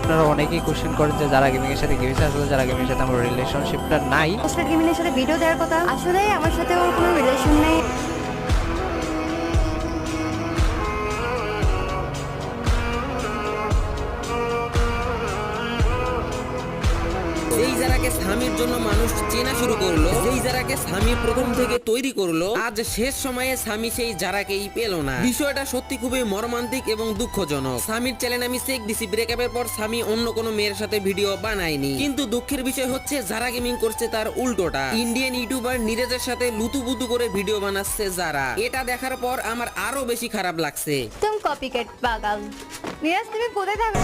আপনারা অনেকেই কোশ্চেন করেন যে যারা গেমিং এর সাথে কি হয়েছে। আসলে যারা গেমিং এর সাথে আমার রিলেশনশিপটা নাই। পোস্টার গেমিং এর সাথে ভিডিও দেওয়ার কথা, আসলে আমার সাথে ওর কোনো রিলেশন নেই। যেই যারাকে স্বামীর জন্য মানুষ চেনা শুরু করলো, যেই যারাকে স্বামী প্রথম থেকে তৈরি করলো, আজ শেষ সময়ে স্বামী সেই যারাকেই পেল না। বিষয়টা সত্যি খুবই মর্মান্তিক এবং দুঃখজনক। স্বামীর চ্যানেল আমি চেক দিছি, ব্রেকআপের পর স্বামী অন্য কোনো মেয়ের সাথে ভিডিও বানায়নি। কিন্তু দুঃখের বিষয় হচ্ছে যারা গেমিং করছে তার উল্টোটা। ইন্ডিয়ান ইউটিউবার নিরেজের সাথে লুতুপুতু করে ভিডিও বানাচ্ছে যারা। এটা দেখার পর আমার আরো বেশি খারাপ লাগছে। তুমি কপিক্যাট পাগল। নিরাজ, তুমি কোথায় থাকো?